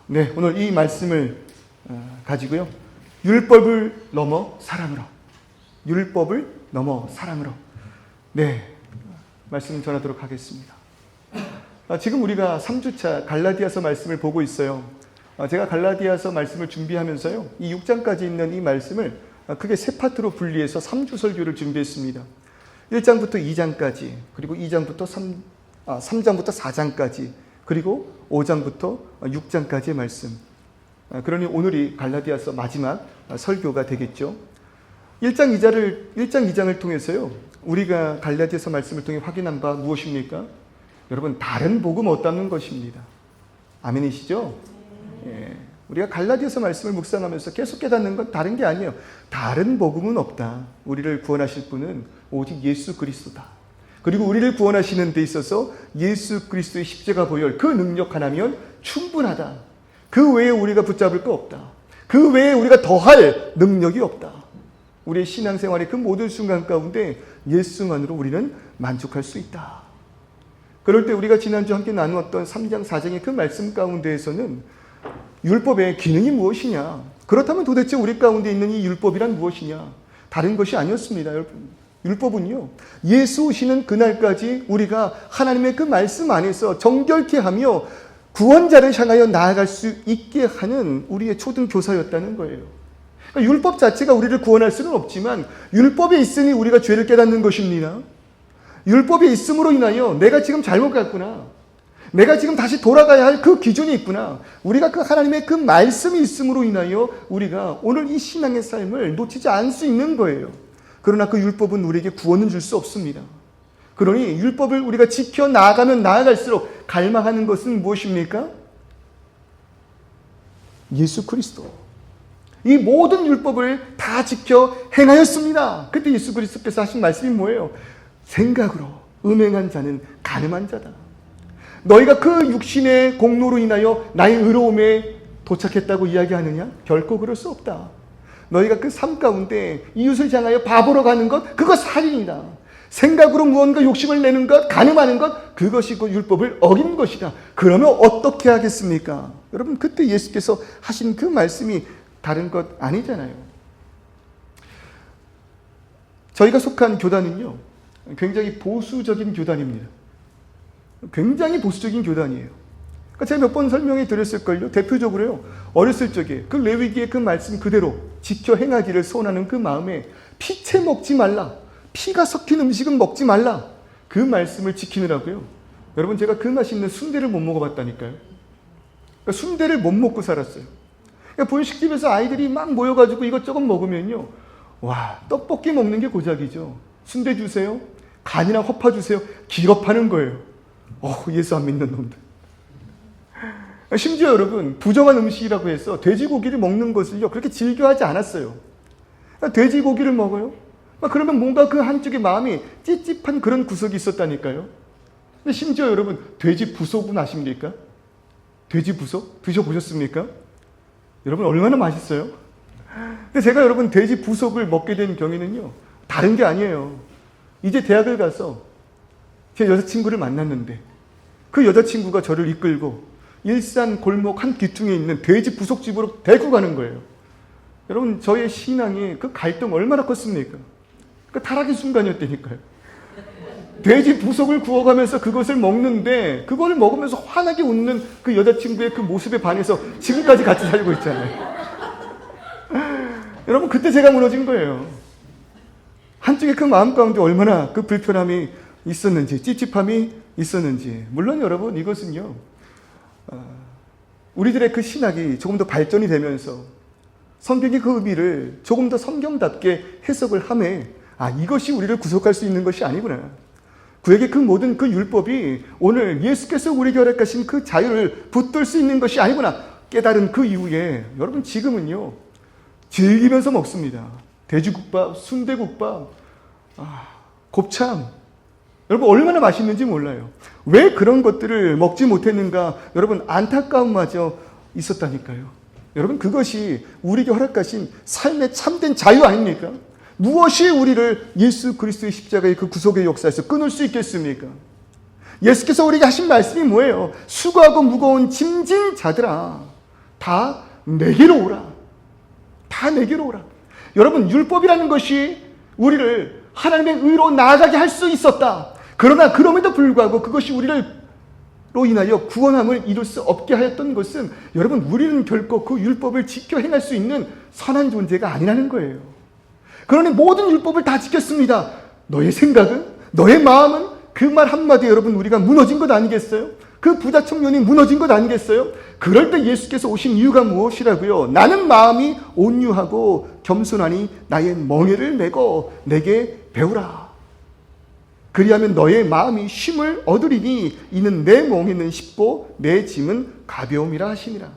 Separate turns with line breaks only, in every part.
네, 오늘 이 말씀을 가지고요. 율법을 넘어 사랑으로. 율법을 넘어 사랑으로. 네, 말씀 전하도록 하겠습니다. 지금 우리가 3주차 갈라디아서 말씀을 보고 있어요. 제가 갈라디아서 말씀을 준비하면서요, 이 6장까지 있는 이 말씀을 크게 세 파트로 분리해서 3주 설교를 준비했습니다. 1장부터 2장까지, 그리고 3장부터 4장까지, 그리고 5장부터 6장까지의 말씀. 그러니 오늘이 갈라디아서 마지막 설교가 되겠죠. 1장 2장을 통해서요, 우리가 갈라디아서 말씀을 통해 확인한 바 무엇입니까? 여러분, 다른 복음 없다는 것입니다. 아멘이시죠? 예. 우리가 갈라디아서 말씀을 묵상하면서 계속 깨닫는 건 다른 게 아니에요. 다른 복음은 없다. 우리를 구원하실 분은 오직 예수 그리스도다. 그리고 우리를 구원하시는 데 있어서 예수 그리스도의 십자가 보혈, 그 능력 하나면 충분하다. 그 외에 우리가 붙잡을 거 없다. 그 외에 우리가 더할 능력이 없다. 우리의 신앙생활의 그 모든 순간 가운데 예수만으로 우리는 만족할 수 있다. 그럴 때 우리가 지난주 함께 나누었던 3장 4장의 그 말씀 가운데에서는 율법의 기능이 무엇이냐, 그렇다면 도대체 우리 가운데 있는 이 율법이란 무엇이냐, 다른 것이 아니었습니다. 여러분, 율법은요, 예수 오시는 그날까지 우리가 하나님의 그 말씀 안에서 정결케 하며 구원자를 향하여 나아갈 수 있게 하는 우리의 초등 교사였다는 거예요. 그러니까 율법 자체가 우리를 구원할 수는 없지만 율법에 있으니 우리가 죄를 깨닫는 것입니다. 율법이 있음으로 인하여 내가 지금 잘못 갔구나, 내가 지금 다시 돌아가야 할 그 기준이 있구나, 우리가 그 하나님의 그 말씀이 있음으로 인하여 우리가 오늘 이 신앙의 삶을 놓치지 않을 수 있는 거예요. 그러나 그 율법은 우리에게 구원은 줄 수 없습니다. 그러니 율법을 우리가 지켜 나아가면 나아갈수록 갈망하는 것은 무엇입니까? 예수 그리스도. 이 모든 율법을 다 지켜 행하였습니다. 그때 예수 그리스도께서 하신 말씀이 뭐예요? 생각으로 음행한 자는 간음한 자다. 너희가 그 육신의 공로로 인하여 나의 의로움에 도착했다고 이야기하느냐? 결코 그럴 수 없다. 너희가 그 삶 가운데 이웃을 향하여 바보로 가는 것, 그것 살인이다. 생각으로 무언가 욕심을 내는 것, 간음하는 것, 그것이 그 율법을 어긴 것이다. 그러면 어떻게 하겠습니까? 여러분, 그때 예수께서 하신 그 말씀이 다른 것 아니잖아요. 저희가 속한 교단은요, 굉장히 보수적인 교단입니다. 굉장히 보수적인 교단이에요. 그러니까 제가 몇 번 설명해 드렸을걸요. 대표적으로요, 어렸을 적에 그 레위기의 그 말씀 그대로 지켜 행하기를 소원하는 그 마음에 피채 먹지 말라, 피가 섞인 음식은 먹지 말라, 그 말씀을 지키느라고요. 여러분, 제가 그 맛있는 순대를 못 먹어봤다니까요. 그러니까 순대를 못 먹고 살았어요. 그러니까 분식집에서 아이들이 막 모여가지고 이것저것 먹으면요, 와, 떡볶이 먹는 게 고작이죠. 순대 주세요, 간이나 허파 주세요, 기겁하는 거예요. 예수 안 믿는 놈들. 심지어 여러분, 부정한 음식이라고 해서 돼지고기를 먹는 것을요, 그렇게 즐겨하지 않았어요. 돼지고기를 먹어요? 그러면 뭔가 그 한쪽에 마음이 찝찝한 그런 구석이 있었다니까요. 근데 심지어 여러분, 돼지 부속은 아십니까? 돼지 부속? 드셔보셨습니까? 여러분, 얼마나 맛있어요? 근데 제가 여러분, 돼지 부속을 먹게 된 경위는요, 다른 게 아니에요. 이제 대학을 가서 제 여자친구를 만났는데 그 여자친구가 저를 이끌고 일산 골목 한 귀퉁이에 있는 돼지 부속집으로 데리고 가는 거예요. 여러분, 저의 신앙이 그 갈등 얼마나 컸습니까? 그 타락의 순간이었다니까요. 돼지 부속을 구워가면서 그것을 먹는데, 그걸 먹으면서 환하게 웃는 그 여자친구의 그 모습에 반해서 지금까지 같이 살고 있잖아요. 여러분, 그때 제가 무너진 거예요. 한쪽에 그 마음 가운데 얼마나 그 불편함이 있었는지, 찝찝함이 있었는지. 물론 여러분, 이것은요, 우리들의 그 신학이 조금 더 발전이 되면서 성경의 그 의미를 조금 더 성경답게 해석을 하매, 이것이 우리를 구속할 수 있는 것이 아니구나. 그에게 그 모든 그 율법이 오늘 예수께서 우리에게 허락하신 그 자유를 붙들 수 있는 것이 아니구나 깨달은 그 이후에, 여러분, 지금은요, 즐기면서 먹습니다. 돼지국밥, 순대국밥, 곱창. 여러분, 얼마나 맛있는지 몰라요. 왜 그런 것들을 먹지 못했는가? 여러분, 안타까움마저 있었다니까요. 여러분, 그것이 우리에게 허락하신 삶의 참된 자유 아닙니까? 무엇이 우리를 예수 그리스도의 십자가의 그 구속의 역사에서 끊을 수 있겠습니까? 예수께서 우리에게 하신 말씀이 뭐예요? 수고하고 무거운 짐진 자들아, 다 내게로 오라. 다 내게로 오라. 여러분, 율법이라는 것이 우리를 하나님의 의로 나아가게 할 수 있었다. 그러나 그럼에도 불구하고 그것이 우리를 로 인하여 구원함을 이룰 수 없게 하였던 것은, 여러분, 우리는 결코 그 율법을 지켜 행할 수 있는 선한 존재가 아니라는 거예요. 그러니 모든 율법을 다 지켰습니다. 너의 생각은, 너의 마음은, 그 말 한마디에 여러분 우리가 무너진 것 아니겠어요? 그 부자 청년이 무너진 것 아니겠어요? 그럴 때 예수께서 오신 이유가 무엇이라고요? 나는 마음이 온유하고 겸손하니 나의 멍에를 메고 내게 배우라. 그리하면 너의 마음이 쉼을 얻으리니 이는 내 멍에는 쉽고 내 짐은 가벼움이라 하시니라.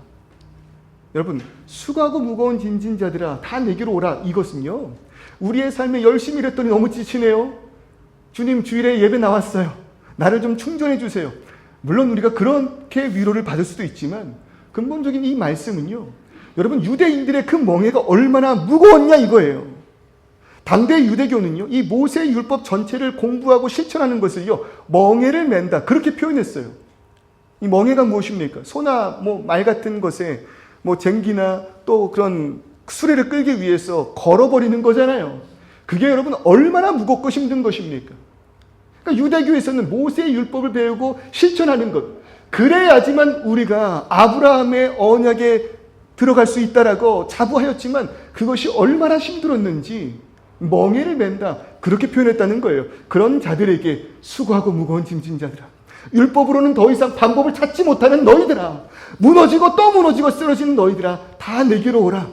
여러분, 수고하고 무거운 짐진 자들아 다 내게로 오라. 이것은요, 우리의 삶에 열심히 일했더니 너무 지치네요. 주님, 주일에 예배 나왔어요. 나를 좀 충전해 주세요. 물론 우리가 그렇게 위로를 받을 수도 있지만, 근본적인 이 말씀은요, 여러분, 유대인들의 그 멍에가 얼마나 무거웠냐 이거예요. 당대 유대교는요, 이 모세의 율법 전체를 공부하고 실천하는 것을요, 멍에를 맨다, 그렇게 표현했어요. 이 멍에가 무엇입니까? 소나 말 같은 것에 쟁기나 또 그런 수레를 끌기 위해서 걸어버리는 거잖아요. 그게 여러분 얼마나 무겁고 힘든 것입니까? 그러니까 유대교에서는 모세의 율법을 배우고 실천하는 것, 그래야지만 우리가 아브라함의 언약에 들어갈 수 있다라고 자부하였지만, 그것이 얼마나 힘들었는지 멍에를 맨다, 그렇게 표현했다는 거예요. 그런 자들에게, 수고하고 무거운 짐진 자들아, 율법으로는 더 이상 방법을 찾지 못하는 너희들아, 무너지고 또 무너지고 쓰러지는 너희들아, 다 내게로 오라.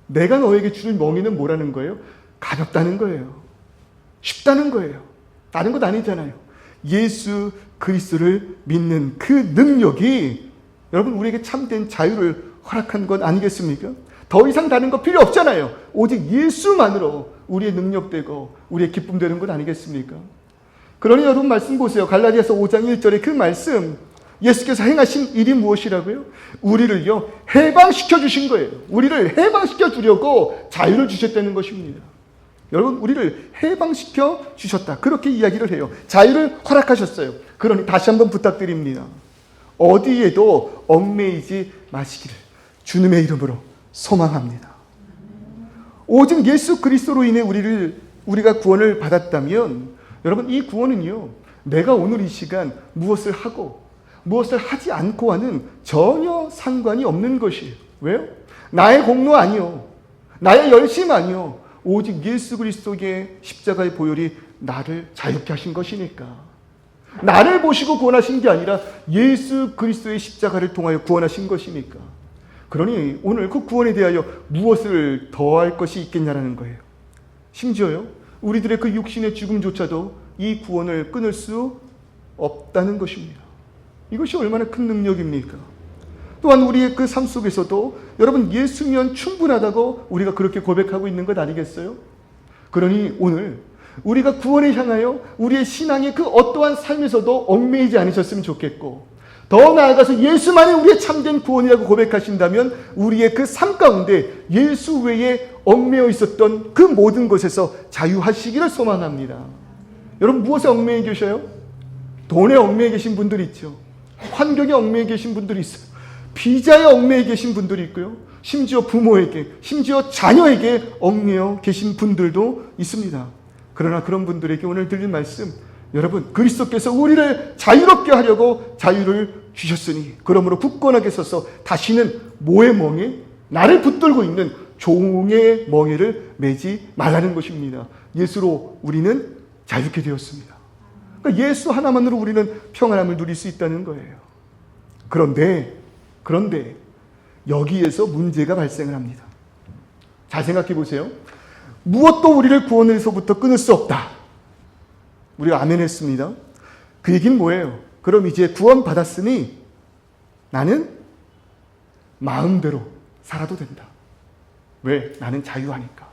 내가 너에게 줄 멍에는 뭐라는 거예요? 가볍다는 거예요. 쉽다는 거예요. 다른 것 아니잖아요. 예수 그리스도를 믿는 그 능력이 여러분 우리에게 참된 자유를 허락한 것 아니겠습니까? 더 이상 다른 거 필요 없잖아요. 오직 예수만으로 우리의 능력되고 우리의 기쁨 되는 것 아니겠습니까? 그러니 여러분 말씀 보세요. 갈라디아서 5장 1절의 그 말씀, 예수께서 행하신 일이 무엇이라고요? 우리를요, 해방시켜 주신 거예요. 우리를 해방시켜 주려고 자유를 주셨다는 것입니다. 여러분, 우리를 해방시켜 주셨다, 그렇게 이야기를 해요. 자유를 허락하셨어요. 그러니 다시 한번 부탁드립니다. 어디에도 얽매이지 마시기를 주님의 이름으로 소망합니다. 오직 예수 그리스도로 인해 우리가 구원을 받았다면, 여러분, 이 구원은요, 내가 오늘 이 시간 무엇을 하고 무엇을 하지 않고와는 전혀 상관이 없는 것이에요. 왜요? 나의 공로 아니요, 나의 열심 아니요, 오직 예수 그리스도의 십자가의 보혈이 나를 자유케 하신 것이니까. 나를 보시고 구원하신 게 아니라 예수 그리스도의 십자가를 통하여 구원하신 것이니까. 그러니 오늘 그 구원에 대하여 무엇을 더할 것이 있겠냐라는 거예요. 심지어요, 우리들의 그 육신의 죽음조차도 이 구원을 끊을 수 없다는 것입니다. 이것이 얼마나 큰 능력입니까? 또한 우리의 그 삶 속에서도 여러분, 예수면 충분하다고 우리가 그렇게 고백하고 있는 것 아니겠어요? 그러니 오늘 우리가 구원에 향하여 우리의 신앙의 그 어떠한 삶에서도 얽매이지 않으셨으면 좋겠고, 더 나아가서 예수만이 우리의 참된 구원이라고 고백하신다면 우리의 그 삶 가운데 예수 외에 얽매여 있었던 그 모든 것에서 자유하시기를 소망합니다. 여러분, 무엇에 얽매여 계셔요? 돈에 얽매여 계신 분들이 있죠. 환경에 얽매여 계신 분들이 있어요. 비자에 얽매여 계신 분들이 있고요. 심지어 부모에게, 심지어 자녀에게 얽매여 계신 분들도 있습니다. 그러나 그런 분들에게 오늘 들린 말씀, 여러분, 그리스도께서 우리를 자유롭게 하려고 자유를 주셨으니 그러므로 굳건하게 서서 다시는 뭐의 멍에, 나를 붙들고 있는 종의 멍에를 매지 말라는 것입니다. 예수로 우리는 자유케 되었습니다. 그러니까 예수 하나만으로 우리는 평안함을 누릴 수 있다는 거예요. 그런데 여기에서 문제가 발생을 합니다. 잘 생각해 보세요. 무엇도 우리를 구원에서부터 끊을 수 없다. 우리가 아멘 했습니다. 그 얘기는 뭐예요? 그럼 이제 구원 받았으니 나는 마음대로 살아도 된다. 왜? 나는 자유하니까.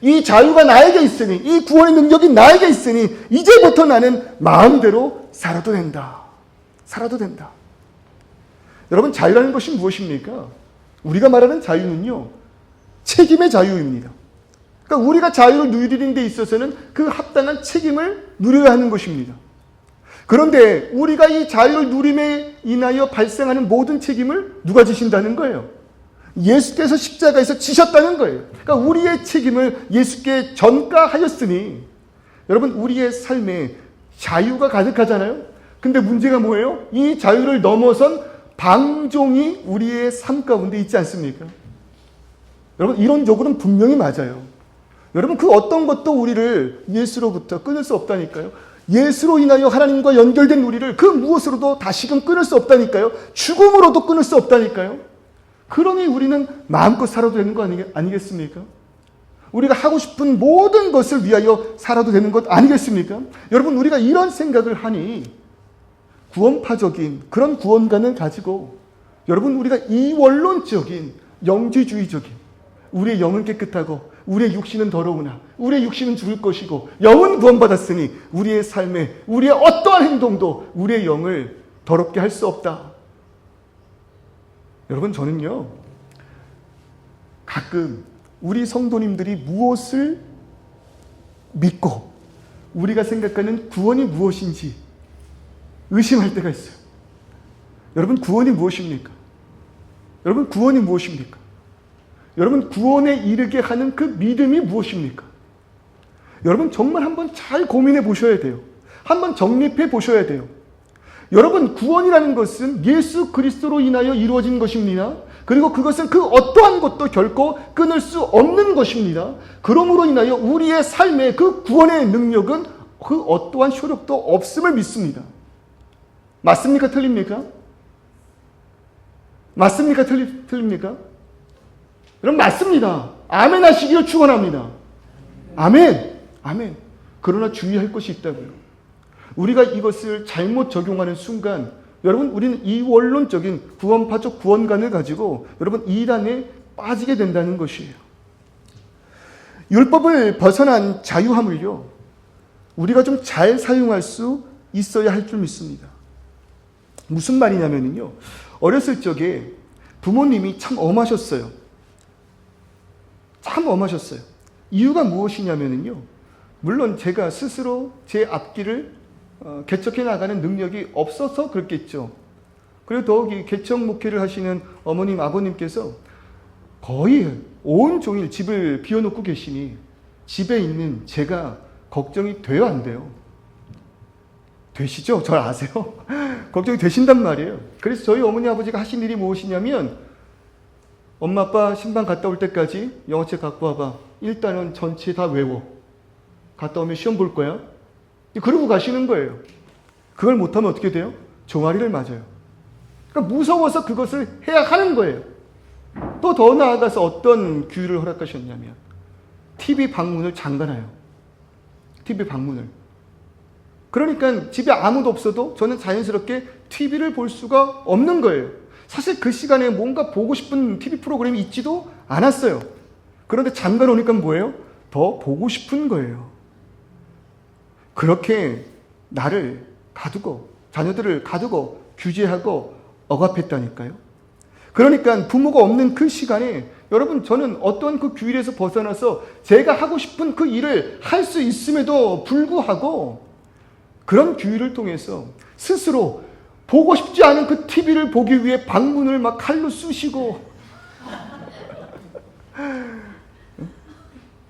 이 자유가 나에게 있으니, 이 구원의 능력이 나에게 있으니 이제부터 나는 마음대로 살아도 된다. 살아도 된다. 여러분, 자유라는 것이 무엇입니까? 우리가 말하는 자유는요, 책임의 자유입니다. 그러니까 우리가 자유를 누리는 데 있어서는 그 합당한 책임을 누려야 하는 것입니다. 그런데 우리가 이 자유를 누림에 인하여 발생하는 모든 책임을 누가 지신다는 거예요? 예수께서 십자가에서 지셨다는 거예요. 그러니까 우리의 책임을 예수께 전가하였으니 여러분 우리의 삶에 자유가 가득하잖아요. 근데 문제가 뭐예요? 이 자유를 넘어선 방종이 우리의 삶 가운데 있지 않습니까? 여러분 이론적으로는 분명히 맞아요. 여러분 그 어떤 것도 우리를 예수로부터 끊을 수 없다니까요. 예수로 인하여 하나님과 연결된 우리를 그 무엇으로도 다시금 끊을 수 없다니까요. 죽음으로도 끊을 수 없다니까요. 그러니 우리는 마음껏 살아도 되는 거 아니겠습니까? 우리가 하고 싶은 모든 것을 위하여 살아도 되는 것 아니겠습니까? 여러분 우리가 이런 생각을 하니 구원파적인 그런 구원관을 가지고 여러분 우리가 이원론적인 영지주의적인 우리의 영은 깨끗하고 우리의 육신은 더러우나 우리의 육신은 죽을 것이고 영은 구원받았으니 우리의 삶에 우리의 어떠한 행동도 우리의 영을 더럽게 할 수 없다. 여러분 저는요 가끔 우리 성도님들이 무엇을 믿고 우리가 생각하는 구원이 무엇인지 의심할 때가 있어요. 여러분 구원이 무엇입니까? 여러분 구원이 무엇입니까? 여러분 구원에 이르게 하는 그 믿음이 무엇입니까? 여러분 정말 한번 잘 고민해 보셔야 돼요. 한번 정립해 보셔야 돼요. 여러분 구원이라는 것은 예수 그리스도로 인하여 이루어진 것입니다. 그리고 그것은 그 어떠한 것도 결코 끊을 수 없는 것입니다. 그러므로 인하여 우리의 삶의 그 구원의 능력은 그 어떠한 효력도 없음을 믿습니다. 맞습니까? 틀립니까? 맞습니까? 틀립니까? 여러분 맞습니다. 아멘 하시기를 축원합니다. 아멘. 아멘. 그러나 주의할 것이 있다고요. 우리가 이것을 잘못 적용하는 순간 여러분 우리는 이원론적인 구원파적 구원관을 가지고 여러분 이단에 빠지게 된다는 것이에요. 율법을 벗어난 자유함을요 우리가 좀 잘 사용할 수 있어야 할 줄 믿습니다. 무슨 말이냐면요 어렸을 적에 부모님이 참 엄하셨어요. 참 엄하셨어요. 이유가 무엇이냐면요 물론 제가 스스로 제 앞길을 개척해 나가는 능력이 없어서 그렇겠죠. 그리고 더욱이 개척 목회를 하시는 어머님 아버님께서 거의 온종일 집을 비워놓고 계시니 집에 있는 제가 걱정이 돼요 안 돼요? 되시죠? 저 아세요? 걱정이 되신단 말이에요. 그래서 저희 어머니 아버지가 하신 일이 무엇이냐면 엄마 아빠 신방 갔다 올 때까지 영어책 갖고 와봐. 일단은 전체 다 외워. 갔다 오면 시험 볼 거야. 그러고 가시는 거예요. 그걸 못하면 어떻게 돼요? 종아리를 맞아요. 그러니까 무서워서 그것을 해야 하는 거예요. 또 더 나아가서 어떤 규율을 허락하셨냐면 TV 방문을 잠가놔요. TV 방문을. 그러니까 집에 아무도 없어도 저는 자연스럽게 TV를 볼 수가 없는 거예요. 사실 그 시간에 뭔가 보고 싶은 TV 프로그램이 있지도 않았어요. 그런데 잠가 놓으니까 뭐예요? 더 보고 싶은 거예요. 그렇게 나를 가두고 자녀들을 가두고 규제하고 억압했다니까요. 그러니까 부모가 없는 그 시간에 여러분 저는 어떤 그 규율에서 벗어나서 제가 하고 싶은 그 일을 할 수 있음에도 불구하고 그런 규율을 통해서 스스로 보고 싶지 않은 그 TV를 보기 위해 방문을 막 칼로 쑤시고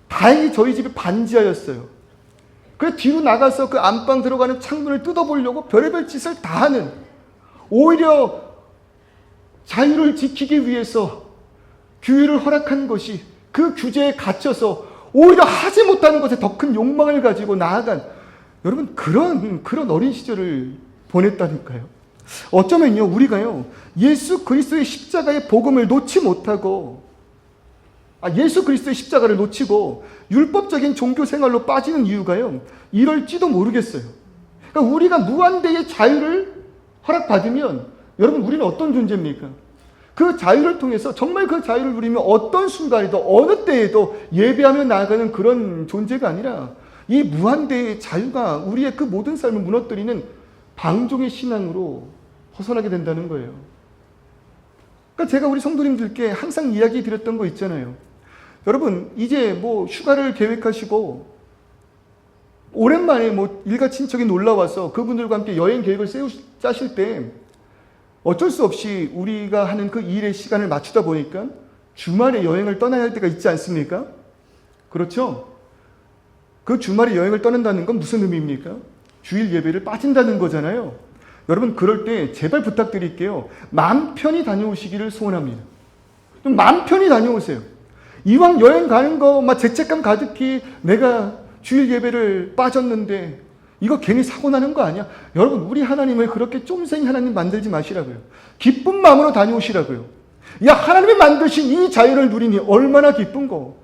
다행히 저희 집이 반지하였어요. 그래서 뒤로 나가서 그 안방 들어가는 창문을 뜯어보려고 별의별 짓을 다 하는 오히려 자유를 지키기 위해서 규율을 허락한 것이 그 규제에 갇혀서 오히려 하지 못하는 것에 더 큰 욕망을 가지고 나아간 여러분 그런 어린 시절을 보냈다니까요. 어쩌면요 우리가요 예수 그리스도의 십자가의 복음을 놓지 못하고 예수 그리스도의 십자가를 놓치고 율법적인 종교 생활로 빠지는 이유가요 이럴지도 모르겠어요. 그러니까 우리가 무한대의 자유를 허락받으면 여러분 우리는 어떤 존재입니까? 그 자유를 통해서 정말 그 자유를 누리며 어떤 순간에도 어느 때에도 예배하며 나아가는 그런 존재가 아니라 이 무한대의 자유가 우리의 그 모든 삶을 무너뜨리는 방종의 신앙으로 벗어나게 된다는 거예요. 그러니까 제가 우리 성도님들께 항상 이야기 드렸던 거 있잖아요. 여러분 이제 뭐 휴가를 계획하시고 오랜만에 뭐 일가 친척이 놀러 와서 그분들과 함께 여행 계획을 짜실 때 어쩔 수 없이 우리가 하는 그 일의 시간을 맞추다 보니까 주말에 여행을 떠나야 할 때가 있지 않습니까? 그렇죠? 그 주말에 여행을 떠난다는 건 무슨 의미입니까? 주일 예배를 빠진다는 거잖아요. 여러분, 그럴 때 제발 부탁드릴게요. 마음 편히 다녀오시기를 소원합니다. 좀 마음 편히 다녀오세요. 이왕 여행 가는 거 막 죄책감 가득히 내가 주일 예배를 빠졌는데 이거 괜히 사고 나는 거 아니야? 여러분, 우리 하나님을 그렇게 쫌생이 하나님 만들지 마시라고요. 기쁜 마음으로 다녀오시라고요. 야, 하나님이 만드신 이 자유를 누리니 얼마나 기쁜 거.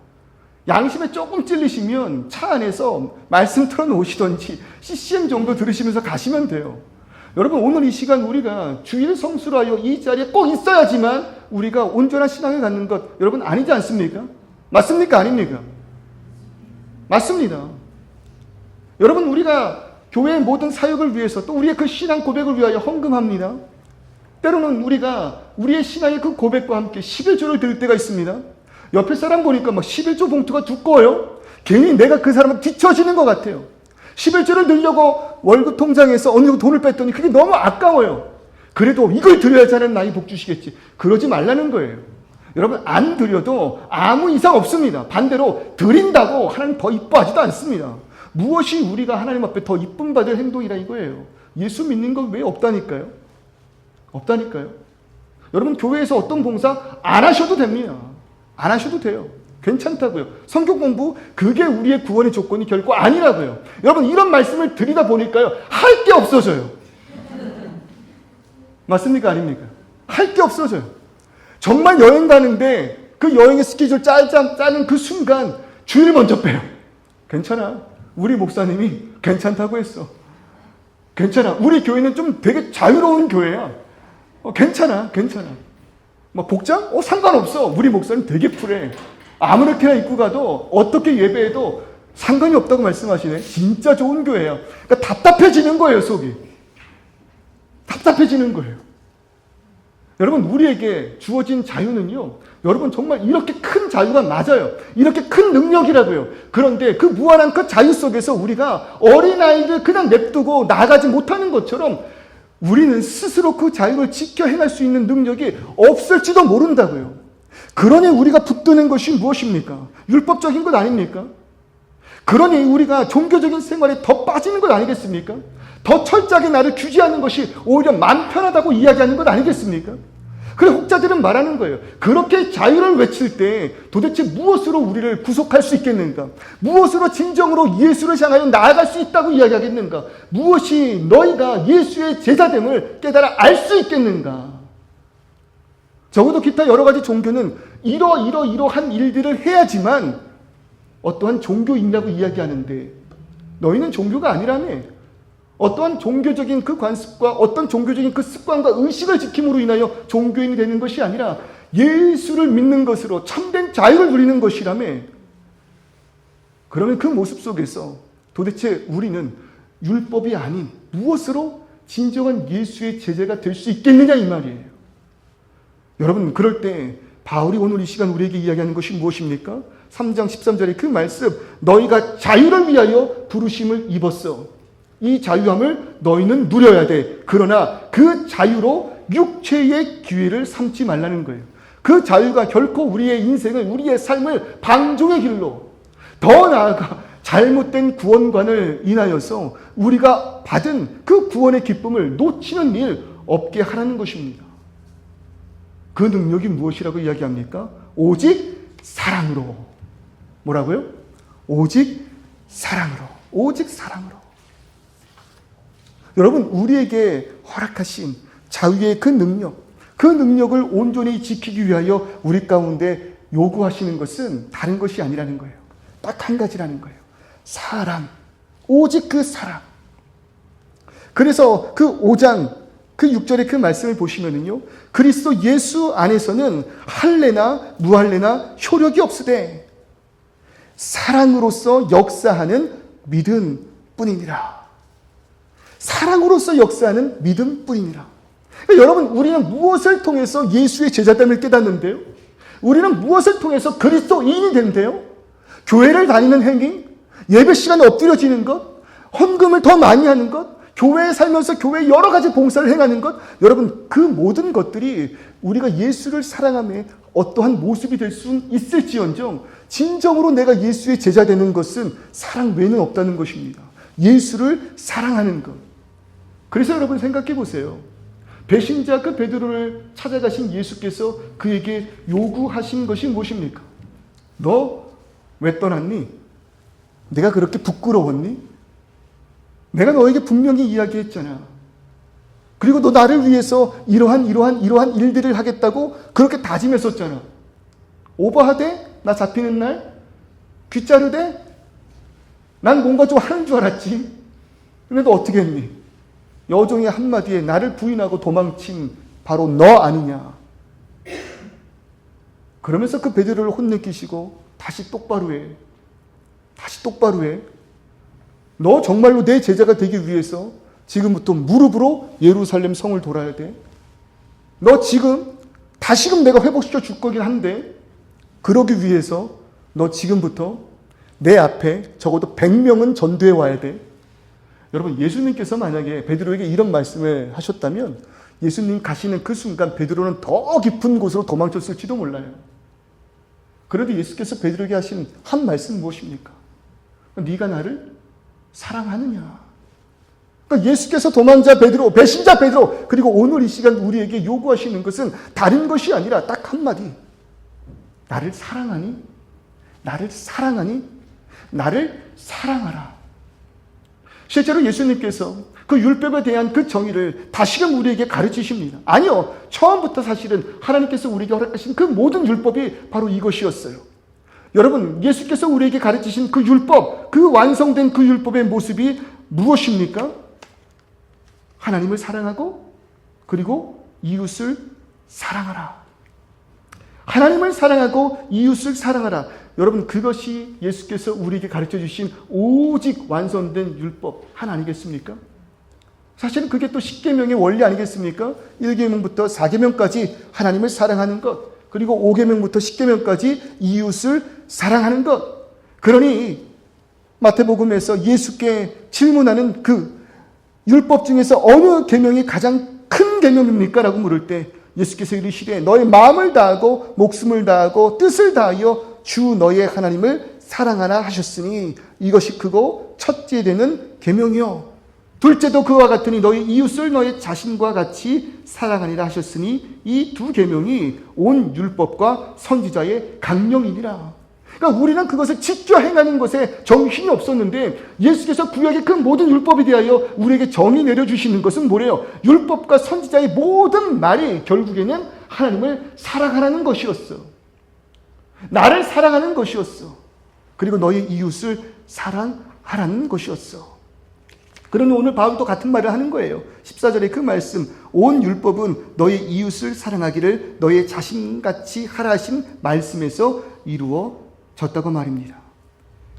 양심에 조금 찔리시면 차 안에서 말씀 틀어놓으시던지 CCM 정도 들으시면서 가시면 돼요. 여러분, 오늘 이 시간 우리가 주일 성수로 하여 이 자리에 꼭 있어야지만 우리가 온전한 신앙을 갖는 것, 여러분 아니지 않습니까? 맞습니까? 아닙니까? 맞습니다. 여러분, 우리가 교회의 모든 사역을 위해서 또 우리의 그 신앙 고백을 위하여 헌금합니다. 때로는 우리가 우리의 신앙의 그 고백과 함께 11조를 드릴 때가 있습니다. 옆에 사람 보니까 막 11조 봉투가 두꺼워요. 괜히 내가 그 사람을 뒤처지는 것 같아요. 11조를 넣으려고 월급 통장에서 어느 정도 돈을 뺐더니 그게 너무 아까워요. 그래도 이걸 드려야지 하는 나이 복 주시겠지. 그러지 말라는 거예요. 여러분, 안 드려도 아무 이상 없습니다. 반대로 드린다고 하나님 더 이뻐하지도 않습니다. 무엇이 우리가 하나님 앞에 더 이쁨 받을 행동이라 이거예요. 예수 믿는 거 왜 없다니까요? 없다니까요. 여러분, 교회에서 어떤 봉사 안 하셔도 됩니다. 안 하셔도 돼요. 괜찮다고요. 성경 공부, 그게 우리의 구원의 조건이 결코 아니라고요. 여러분, 이런 말씀을 드리다 보니까요, 할 게 없어져요. 맞습니까? 아닙니까? 할 게 없어져요. 정말 여행 가는데 그 여행의 스케줄 짜는 그 순간 주일 먼저 빼요. 괜찮아. 우리 목사님이 괜찮다고 했어. 괜찮아. 우리 교회는 좀 되게 자유로운 교회야. 괜찮아. 뭐 복장? 상관없어. 우리 목사님 되게 쿨해. 아무렇게나 입고 가도 어떻게 예배해도 상관이 없다고 말씀하시네. 진짜 좋은 교회야. 그러니까 답답해지는 거예요, 속이. 답답해지는 거예요. 여러분, 우리에게 주어진 자유는요, 여러분 정말 이렇게 큰 자유가 맞아요. 이렇게 큰 능력이라고요. 그런데 그 무한한 그 자유 속에서 우리가 어린아이를 그냥 냅두고 나가지 못하는 것처럼 우리는 스스로 그 자유를 지켜 행할 수 있는 능력이 없을지도 모른다고요. 그러니 우리가 붙드는 것이 무엇입니까? 율법적인 것 아닙니까? 그러니 우리가 종교적인 생활에 더 빠지는 것 아니겠습니까? 더 철저하게 나를 규제하는 것이 오히려 마음 편하다고 이야기하는 것 아니겠습니까? 그래, 혹자들은 말하는 거예요. 그렇게 자유를 외칠 때 도대체 무엇으로 우리를 구속할 수 있겠는가? 무엇으로 진정으로 예수를 향하여 나아갈 수 있다고 이야기하겠는가? 무엇이 너희가 예수의 제자됨을 깨달아 알 수 있겠는가? 적어도 기타 여러 가지 종교는 이러한 일들을 해야지만 어떠한 종교인이라고 이야기하는데 너희는 종교가 아니라며. 어떠한 종교적인 그 관습과 어떤 종교적인 그 습관과 의식을 지킴으로 인하여 종교인이 되는 것이 아니라 예수를 믿는 것으로 참된 자유를 누리는 것이라며. 그러면 그 모습 속에서 도대체 우리는 율법이 아닌 무엇으로 진정한 예수의 제자가 될 수 있겠느냐 이 말이에요. 여러분, 그럴 때 바울이 오늘 이 시간 우리에게 이야기하는 것이 무엇입니까? 3장 13절의 그 말씀, 너희가 자유를 위하여 부르심을 입었어. 이 자유함을 너희는 누려야 돼. 그러나 그 자유로 육체의 기회를 삼지 말라는 거예요. 그 자유가 결코 우리의 인생을, 우리의 삶을 방종의 길로, 더 나아가 잘못된 구원관을 인하여서 우리가 받은 그 구원의 기쁨을 놓치는 일 없게 하라는 것입니다. 그 능력이 무엇이라고 이야기합니까? 오직 사랑으로. 뭐라고요? 오직 사랑으로. 오직 사랑으로. 여러분, 우리에게 허락하신 자유의 그 능력을 온전히 지키기 위하여 우리 가운데 요구하시는 것은 다른 것이 아니라는 거예요. 딱 한 가지라는 거예요. 사랑. 오직 그 사랑. 그래서 그 5장 그 6절의 그 말씀을 보시면은요, 그리스도 예수 안에서는 할례나 무할례나 효력이 없으되 사랑으로서 역사하는 믿음 뿐이니라. 사랑으로서 역사하는 믿음 뿐이니라. 그러니까 여러분, 우리는 무엇을 통해서 예수의 제자됨을 깨닫는데요? 우리는 무엇을 통해서 그리스도인이 된대요? 교회를 다니는 행위? 예배 시간에 엎드려지는 것? 헌금을 더 많이 하는 것, 교회에 살면서 교회에 여러 가지 봉사를 행하는 것, 여러분 그 모든 것들이 우리가 예수를 사랑함에 어떠한 모습이 될 수 있을지언정 진정으로 내가 예수의 제자 되는 것은 사랑 외에는 없다는 것입니다. 예수를 사랑하는 것. 그래서 여러분 생각해 보세요. 배신자 그 베드로를 찾아가신 예수께서 그에게 요구하신 것이 무엇입니까? 너 왜 떠났니? 내가 그렇게 부끄러웠니? 내가 너에게 분명히 이야기했잖아. 그리고 너 나를 위해서 이러한 일들을 하겠다고 그렇게 다짐했었잖아. 오버하되? 나 잡히는 날? 귀자르되? 난 뭔가 좀 하는 줄 알았지. 근데 너 어떻게 했니? 여종의 한마디에 나를 부인하고 도망친 바로 너 아니냐. 그러면서 그 베드로를 혼내키시고 다시 똑바로 해. 다시 똑바로 해. 너 정말로 내 제자가 되기 위해서 지금부터 무릎으로 예루살렘 성을 돌아야 돼. 너 지금 다시금 내가 회복시켜 줄 거긴 한데 그러기 위해서 너 지금부터 내 앞에 적어도 100명은 전도해 와야 돼. 여러분 예수님께서 만약에 베드로에게 이런 말씀을 하셨다면 예수님 가시는 그 순간 베드로는 더 깊은 곳으로 도망쳤을지도 몰라요. 그래도 예수께서 베드로에게 하신 한 말씀 무엇입니까? 네가 나를 사랑하느냐. 그러니까 예수께서 도망자 베드로, 배신자 베드로, 그리고 오늘 이 시간 우리에게 요구하시는 것은 다른 것이 아니라 딱 한마디. 나를 사랑하니? 나를 사랑하니? 나를 사랑하라. 실제로 예수님께서 그 율법에 대한 그 정의를 다시금 우리에게 가르치십니다. 아니요. 처음부터 사실은 하나님께서 우리에게 허락하신 그 모든 율법이 바로 이것이었어요. 여러분, 예수께서 우리에게 가르치신 그 율법, 그 완성된 그 율법의 모습이 무엇입니까? 하나님을 사랑하고 그리고 이웃을 사랑하라. 하나님을 사랑하고 이웃을 사랑하라. 여러분 그것이 예수께서 우리에게 가르쳐 주신 오직 완성된 율법 하나 아니겠습니까? 사실은 그게 또 10계명의 원리 아니겠습니까? 1계명부터 4계명까지 하나님을 사랑하는 것, 그리고 5계명부터 10계명까지 이웃을 사랑하는 것. 그러니 마태복음에서 예수께 질문하는 그 율법 중에서 어느 계명이 가장 큰 계명입니까? 라고 물을 때 예수께서 이르시되 너의 마음을 다하고 목숨을 다하고 뜻을 다하여 주 너의 하나님을 사랑하라 하셨으니 이것이 크고 첫째 되는 계명이요 둘째도 그와 같으니 너희 이웃을 너의 자신과 같이 사랑하니라 하셨으니 이 두 계명이 온 율법과 선지자의 강령이니라. 그러니까 우리는 그것을 지켜 행하는 것에 정신이 없었는데 예수께서 구약의 그 모든 율법에 대하여 우리에게 정의 내려주시는 것은 뭐래요? 율법과 선지자의 모든 말이 결국에는 하나님을 사랑하라는 것이었어. 나를 사랑하는 것이었어. 그리고 너희 이웃을 사랑하라는 것이었어. 그러니 오늘 바울도 같은 말을 하는 거예요. 14절의 그 말씀, 온 율법은 너희 이웃을 사랑하기를 너의 자신같이 하라 하신 말씀에서 이루어졌다고 말입니다.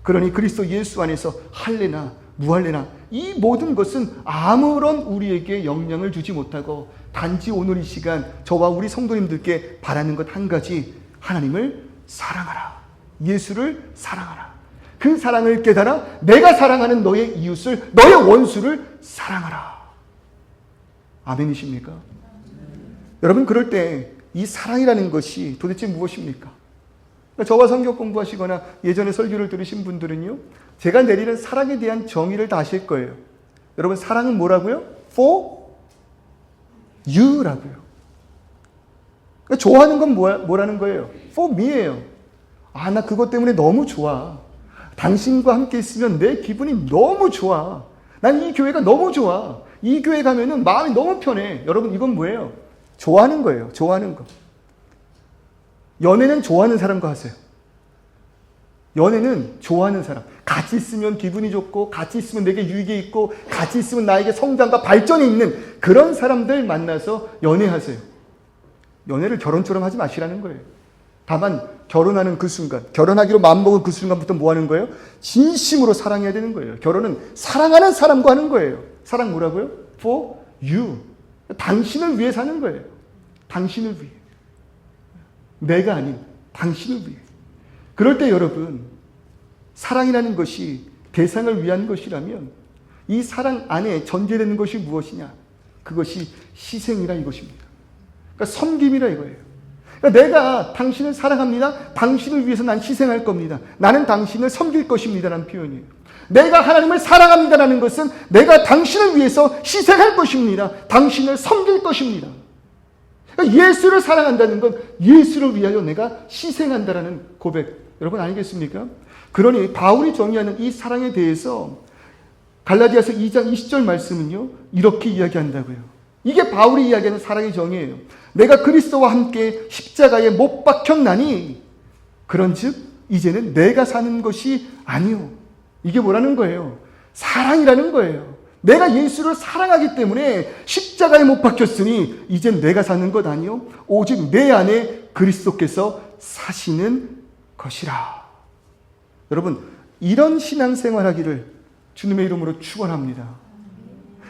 그러니 그리스도 예수 안에서 할래나 무할래나 이 모든 것은 아무런 우리에게 영향을 주지 못하고 단지 오늘 이 시간 저와 우리 성도님들께 바라는 것 한 가지, 하나님을 사랑하라. 예수를 사랑하라. 그 사랑을 깨달아 내가 사랑하는 너의 이웃을, 너의 원수를 사랑하라. 아멘이십니까? 여러분 그럴 때 이 사랑이라는 것이 도대체 무엇입니까? 저와 성경 공부하시거나 예전에 설교를 들으신 분들은요, 제가 내리는 사랑에 대한 정의를 다 아실 거예요. 여러분 사랑은 뭐라고요? For you라고요. 그러니까 좋아하는 건 뭐라는 거예요? For me예요. 아, 나 그것 때문에 너무 좋아. 당신과 함께 있으면 내 기분이 너무 좋아. 난 이 교회가 너무 좋아. 이 교회 가면은 마음이 너무 편해. 여러분 이건 뭐예요? 좋아하는 거예요. 좋아하는 거. 연애는 좋아하는 사람과 하세요. 연애는 좋아하는 사람. 같이 있으면 기분이 좋고, 같이 있으면 내게 유익이 있고, 같이 있으면 나에게 성장과 발전이 있는 그런 사람들 만나서 연애하세요. 연애를 결혼처럼 하지 마시라는 거예요. 다만 결혼하는 그 순간, 결혼하기로 마음먹은 그 순간부터 뭐 하는 거예요? 진심으로 사랑해야 되는 거예요. 결혼은 사랑하는 사람과 하는 거예요. 사랑 뭐라고요? For you. 당신을 위해 사는 거예요. 당신을 위해. 내가 아닌 당신을 위해. 그럴 때 여러분, 사랑이라는 것이 대상을 위한 것이라면 이 사랑 안에 전제되는 것이 무엇이냐? 그것이 희생이라 이것입니다. 그러니까 섬김이라 이거예요. 그러니까 내가 당신을 사랑합니다. 당신을 위해서 난 희생할 겁니다. 나는 당신을 섬길 것입니다. 라는 표현이에요. 내가 하나님을 사랑합니다라는 것은 내가 당신을 위해서 희생할 것입니다. 당신을 섬길 것입니다. 그러니까 예수를 사랑한다는 건 예수를 위하여 내가 희생한다라는 고백. 여러분 아니겠습니까? 그러니 바울이 정의하는 이 사랑에 대해서 갈라디아서 2장 20절 말씀은요, 이렇게 이야기한다고요. 이게 바울이 이야기하는 사랑의 정의예요. 내가 그리스도와 함께 십자가에 못 박혔나니 그런즉 이제는 내가 사는 것이 아니요. 이게 뭐라는 거예요? 사랑이라는 거예요. 내가 예수를 사랑하기 때문에 십자가에 못 박혔으니 이젠 내가 사는 것 아니요. 오직 내 안에 그리스도께서 사시는 것이라. 여러분, 이런 신앙생활하기를 주님의 이름으로 축원합니다.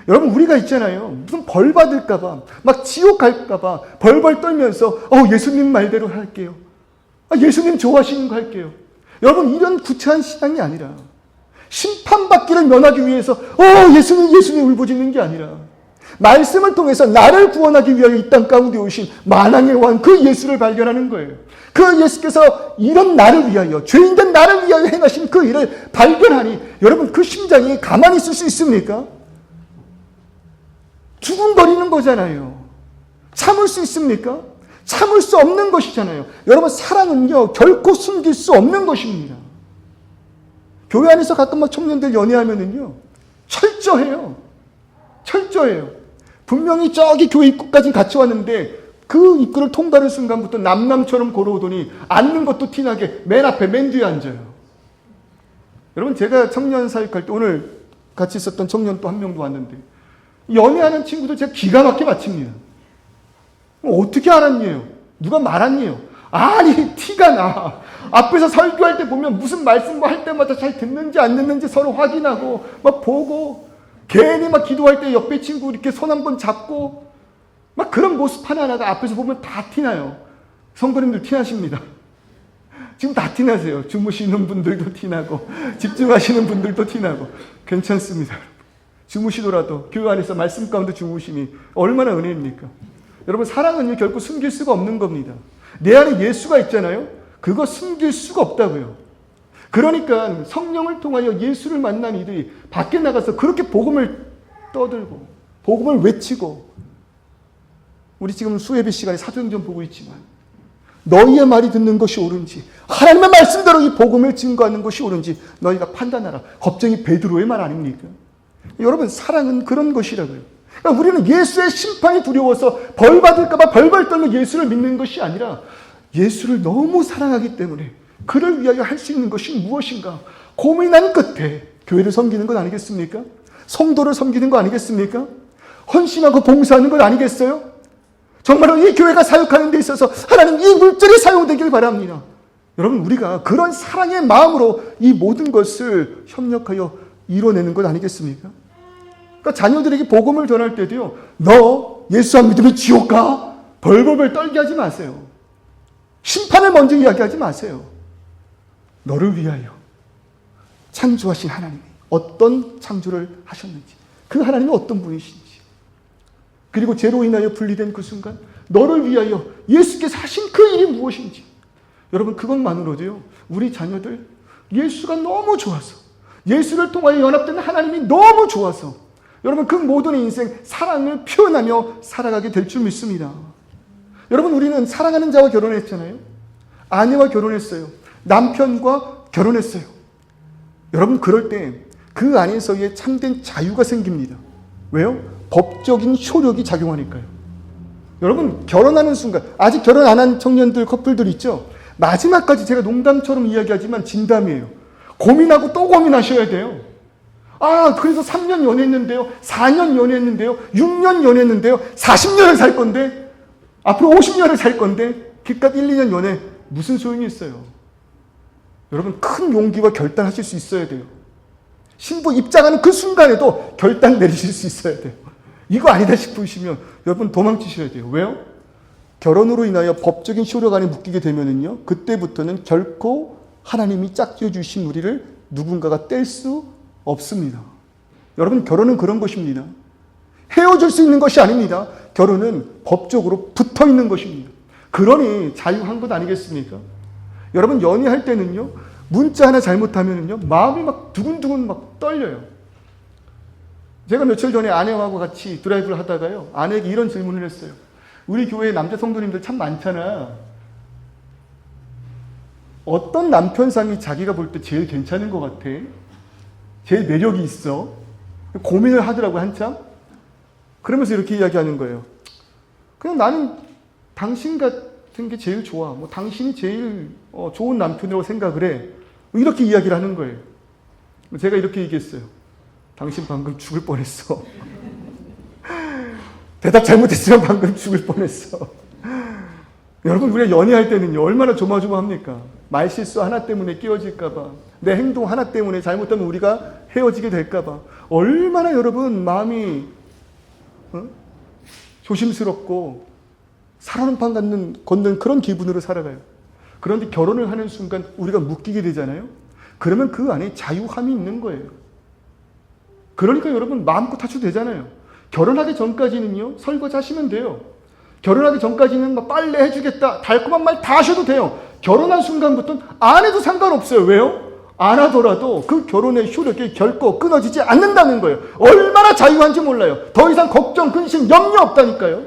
여러분, 우리가 있잖아요. 무슨 벌 받을까봐, 막 지옥 갈까봐 벌벌 떨면서 예수님 말대로 할게요. 예수님 좋아하시는 거 할게요. 여러분, 이런 구차한 신앙이 아니라 심판받기를 면하기 위해서 예수님 울부짖는 게 아니라 말씀을 통해서 나를 구원하기 위하여 이 땅 가운데 오신 만왕의 왕 그 예수를 발견하는 거예요. 그 예수께서 이런 나를 위하여, 죄인된 나를 위하여 행하신 그 일을 발견하니 여러분, 그 심장이 가만히 있을 수 있습니까? 두근거리는 거잖아요. 참을 수 있습니까? 참을 수 없는 것이잖아요. 여러분, 사랑은요 결코 숨길 수 없는 것입니다. 교회 안에서 가끔 막 청년들 연애하면은요 철저해요. 분명히 저기 교회 입구까지 같이 왔는데 그 입구를 통과하는 순간부터 남남처럼 걸어오더니 앉는 것도 티나게 맨 앞에 맨 뒤에 앉아요. 여러분, 제가 청년 사역할 때 오늘 같이 있었던 청년 또 한 명도 왔는데 연애하는 친구들 제가 기가 막히게 맞춥니다. 어떻게 알았니요? 누가 말았니요? 아니, 티가 나. 앞에서 설교할 때 보면 무슨 말씀 뭐 할 때마다 잘 듣는지 안 듣는지 서로 확인하고 막 보고, 괜히 막 기도할 때 옆에 친구 이렇게 손 한번 잡고 막 그런 모습 하나하나가 앞에서 보면 다 티나요. 성도님들 티나십니다. 지금 다 티나세요. 주무시는 분들도 티나고 집중하시는 분들도 티나고 괜찮습니다. 주무시더라도 교회 안에서 말씀 가운데 주무심이 얼마나 은혜입니까? 여러분, 사랑은요 결코 숨길 수가 없는 겁니다. 내 안에 예수가 있잖아요. 그거 숨길 수가 없다고요. 그러니까 성령을 통하여 예수를 만난 이들이 밖에 나가서 그렇게 복음을 떠들고 복음을 외치고, 우리 지금 수예배 시간에 사도행전 보고 있지만 너희의 말이 듣는 것이 옳은지 하나님의 말씀대로 이 복음을 증거하는 것이 옳은지 너희가 판단하라. 겁쟁이 베드로의 말 아닙니까? 여러분, 사랑은 그런 것이라고요. 그러니까 우리는 예수의 심판이 두려워서 벌 받을까 봐 벌벌 떨며 예수를 믿는 것이 아니라 예수를 너무 사랑하기 때문에 그를 위하여 할 수 있는 것이 무엇인가 고민한 끝에 교회를 섬기는 것 아니겠습니까? 성도를 섬기는 거 아니겠습니까? 헌신하고 봉사하는 것 아니겠어요? 정말로 이 교회가 사역하는 데 있어서 하나님 이 물질이 사용되길 바랍니다. 여러분, 우리가 그런 사랑의 마음으로 이 모든 것을 협력하여 이뤄내는 것 아니겠습니까? 그러니까 자녀들에게 복음을 전할 때도요, 너 예수 안 믿으면 지옥 가? 벌벌벌 떨게 하지 마세요. 심판을 먼저 이야기하지 마세요. 너를 위하여 창조하신 하나님이 어떤 창조를 하셨는지, 그 하나님이 어떤 분이신지, 그리고 죄로 인하여 분리된 그 순간 너를 위하여 예수께서 하신 그 일이 무엇인지, 여러분, 그것만으로도요 우리 자녀들 예수가 너무 좋아서, 예수를 통하여 연합된 하나님이 너무 좋아서 여러분 그 모든 인생 사랑을 표현하며 살아가게 될 줄 믿습니다. 여러분, 우리는 사랑하는 자와 결혼했잖아요. 아내와 결혼했어요. 남편과 결혼했어요. 여러분, 그럴 때 그 안에서의 참된 자유가 생깁니다. 왜요? 법적인 효력이 작용하니까요. 여러분, 결혼하는 순간, 아직 결혼 안 한 청년들, 커플들 있죠? 마지막까지 제가 농담처럼 이야기하지만 진담이에요. 고민하고 또 고민하셔야 돼요. 그래서 3년 연애했는데요, 4년 연애했는데요, 6년 연애했는데요, 40년을 살 건데, 앞으로 50년을 살 건데, 기껏 1, 2년 연애 무슨 소용이 있어요? 여러분, 큰 용기와 결단하실 수 있어야 돼요. 신부 입장하는 그 순간에도 결단 내리실 수 있어야 돼요. 이거 아니다 싶으시면 여러분 도망치셔야 돼요. 왜요? 결혼으로 인하여 법적인 효력 안에 묶이게 되면은요, 그때부터는 결코 하나님이 짝지어 주신 우리를 누군가가 뗄 수 없습니다. 여러분, 결혼은 그런 것입니다. 헤어질 수 있는 것이 아닙니다. 결혼은 법적으로 붙어 있는 것입니다. 그러니 자유한 것 아니겠습니까? 여러분, 연애할 때는요, 문자 하나 잘못하면요, 마음이 막 두근두근 막 떨려요. 제가 며칠 전에 아내하고 같이 드라이브를 하다가요, 아내에게 이런 질문을 했어요. 우리 교회에 남자 성도님들 참 많잖아. 어떤 남편상이 자기가 볼 때 제일 괜찮은 것 같아? 제일 매력이 있어? 고민을 하더라고요, 한참. 그러면서 이렇게 이야기하는 거예요. 그냥 나는 당신 같은 게 제일 좋아. 뭐 당신이 제일 좋은 남편이라고 생각을 해. 이렇게 이야기를 하는 거예요. 제가 이렇게 얘기했어요. 당신 방금 죽을 뻔했어. 대답 잘못했으면 방금 죽을 뻔했어. 여러분, 우리가 연애할 때는요, 얼마나 조마조마합니까? 말실수 하나 때문에 끼어질까봐, 내 행동 하나 때문에 잘못하면 우리가 헤어지게 될까봐, 얼마나 여러분 마음이 조심스럽고 살얼음판 걷는 그런 기분으로 살아가요. 그런데 결혼을 하는 순간 우리가 묶이게 되잖아요. 그러면 그 안에 자유함이 있는 거예요. 그러니까 여러분, 마음껏 하셔도 되잖아요. 결혼하기 전까지는요, 설거지 하시면 돼요. 결혼하기 전까지는 막 빨래 해주겠다, 달콤한 말 다 하셔도 돼요. 결혼한 순간부터는 안 해도 상관없어요. 왜요? 안 하더라도 그 결혼의 효력이 결코 끊어지지 않는다는 거예요. 얼마나 자유한지 몰라요. 더 이상 걱정, 근심, 염려 없다니까요.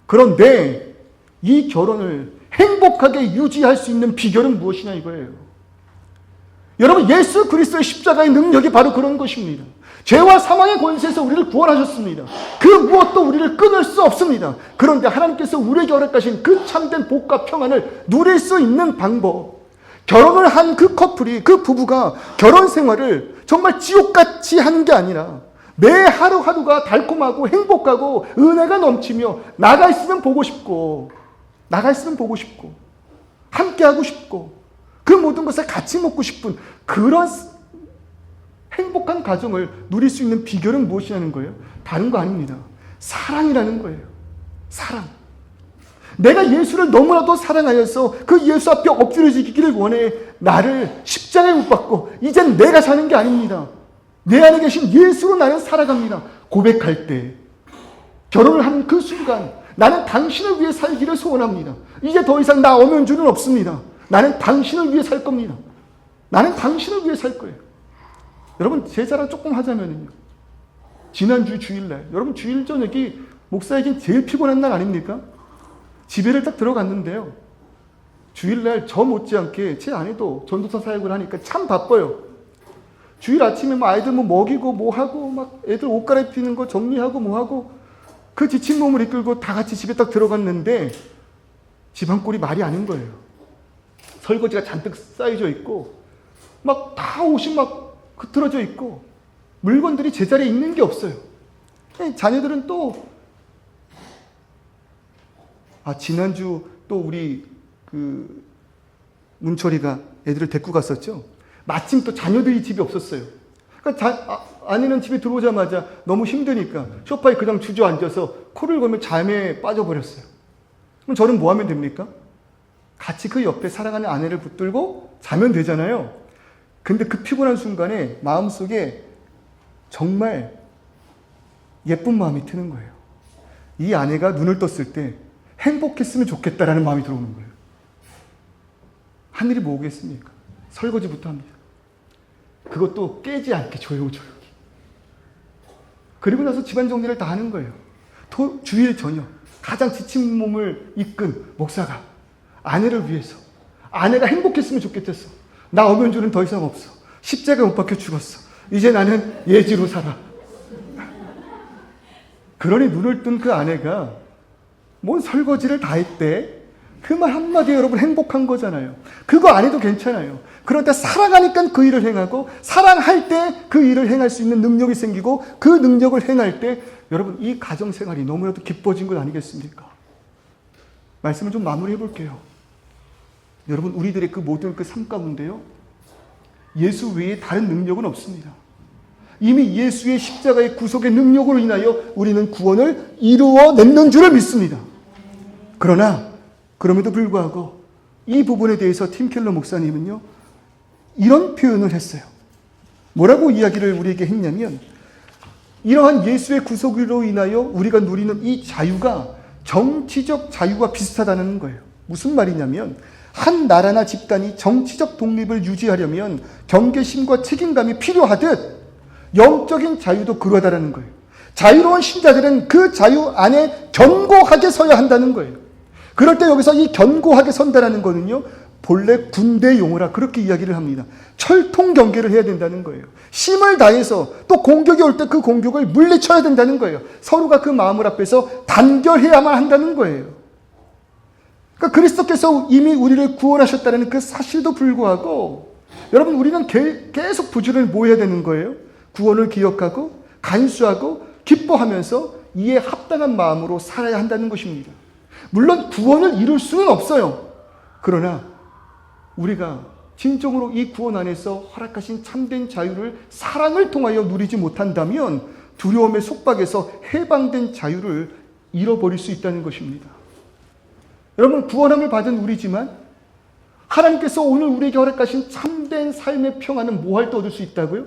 그런데 이 결혼을 행복하게 유지할 수 있는 비결은 무엇이냐 이거예요. 여러분, 예수 그리스도의 십자가의 능력이 바로 그런 것입니다. 죄와 사망의 권세에서 우리를 구원하셨습니다. 그 무엇도 우리를 끊을 수 없습니다. 그런데 하나님께서 우리에게 허락하신 그 참된 복과 평안을 누릴 수 있는 방법, 결혼을 한 그 커플이, 그 부부가 결혼 생활을 정말 지옥같이 하는 게 아니라 매 하루하루가 달콤하고 행복하고 은혜가 넘치며 나가 있으면 보고 싶고 함께하고 싶고 그 모든 것을 같이 먹고 싶은 그런 행복한 가정을 누릴 수 있는 비결은 무엇이냐는 거예요? 다른 거 아닙니다. 사랑이라는 거예요. 사랑. 내가 예수를 너무나도 사랑하여서 그 예수 앞에 엎드려지기를 원해. 나를 십자가에 못 박고 이젠 내가 사는 게 아닙니다. 내 안에 계신 예수로 나는 살아갑니다. 고백할 때, 결혼을 한 그 순간, 나는 당신을 위해 살기를 소원합니다. 이제 더 이상 나 엄연주는 없습니다. 나는 당신을 위해 살 겁니다. 나는 당신을 위해 살 거예요. 여러분, 제 자랑 조금 하자면요, 지난주 주일날, 여러분 주일 저녁이 목사에겐 제일 피곤한 날 아닙니까? 집에를 딱 들어갔는데요, 주일날 저 못지않게 제 아내도 전도사 사역을 하니까 참 바빠요. 주일 아침에 뭐 아이들 뭐 먹이고 뭐 하고 막 애들 옷 갈아입히는 거 정리하고 뭐 하고 그 지친 몸을 이끌고 다 같이 집에 딱 들어갔는데 집안 꼴이 말이 아닌 거예요. 설거지가 잔뜩 쌓여져 있고 막 다 옷이 막 흐트러져 있고 물건들이 제자리에 있는 게 없어요. 자녀들은 또 지난주 또 우리 그 문철이가 애들을 데리고 갔었죠. 마침 또 자녀들이 집에 없었어요. 그러니까 아내는 집에 들어오자마자 너무 힘드니까 소파에 그냥 주저앉아서 코를 골며 잠에 빠져버렸어요. 그럼 저는 뭐 하면 됩니까? 같이 그 옆에 사랑하는 아내를 붙들고 자면 되잖아요. 근데 그 피곤한 순간에 마음속에 정말 예쁜 마음이 트는 거예요. 이 아내가 눈을 떴을 때 행복했으면 좋겠다라는 마음이 들어오는 거예요. 하늘이 뭐 오겠습니까? 설거지부터 합니다. 그것도 깨지 않게 조용조용히. 그리고 나서 집안 정리를 다 하는 거예요. 주일 저녁 가장 지친 몸을 이끈 목사가 아내를 위해서, 아내가 행복했으면 좋겠댔어. 나 엄연주는 더 이상 없어. 십자가에 못 박혀 죽었어. 이제 나는 예지로 살아. 그러니 눈을 뜬 그 아내가 뭔 설거지를 다 했대. 그 말 한마디에 여러분 행복한 거잖아요. 그거 안 해도 괜찮아요. 그런데 사랑하니까 그 일을 행하고, 사랑할 때 그 일을 행할 수 있는 능력이 생기고, 그 능력을 행할 때 여러분 이 가정생활이 너무나도 기뻐진 것 아니겠습니까? 말씀을 좀 마무리해 볼게요. 여러분, 우리들의 그 모든 그 삶 가운데요, 예수 외에 다른 능력은 없습니다. 이미 예수의 십자가의 구속의 능력으로 인하여 우리는 구원을 이루어냈는 줄을 믿습니다. 그러나 그럼에도 불구하고 이 부분에 대해서 팀 켈러 목사님은요, 이런 표현을 했어요. 뭐라고 이야기를 우리에게 했냐면, 이러한 예수의 구속으로 인하여 우리가 누리는 이 자유가 정치적 자유와 비슷하다는 거예요. 무슨 말이냐면 한 나라나 집단이 정치적 독립을 유지하려면 경계심과 책임감이 필요하듯 영적인 자유도 그러하다는 거예요. 자유로운 신자들은 그 자유 안에 견고하게 서야 한다는 거예요. 그럴 때 여기서 이 견고하게 선다라는 거는요, 본래 군대 용어라 그렇게 이야기를 합니다. 철통 경계를 해야 된다는 거예요. 힘을 다해서 또 공격이 올 때 그 공격을 물리쳐야 된다는 거예요. 서로가 그 마음을 앞에서 단결해야만 한다는 거예요. 그러니까 그리스도께서 이미 우리를 구원하셨다는 그 사실도 불구하고 여러분, 우리는 계속 부지런히 뭐 해야 되는 거예요? 구원을 기억하고 간수하고 기뻐하면서 이에 합당한 마음으로 살아야 한다는 것입니다. 물론 구원을 이룰 수는 없어요. 그러나 우리가 진정으로 이 구원 안에서 허락하신 참된 자유를 사랑을 통하여 누리지 못한다면 두려움의 속박에서 해방된 자유를 잃어버릴 수 있다는 것입니다. 여러분, 구원함을 받은 우리지만 하나님께서 오늘 우리에게 허락하신 참된 삶의 평안은 뭐 할 때 얻을 수 있다고요?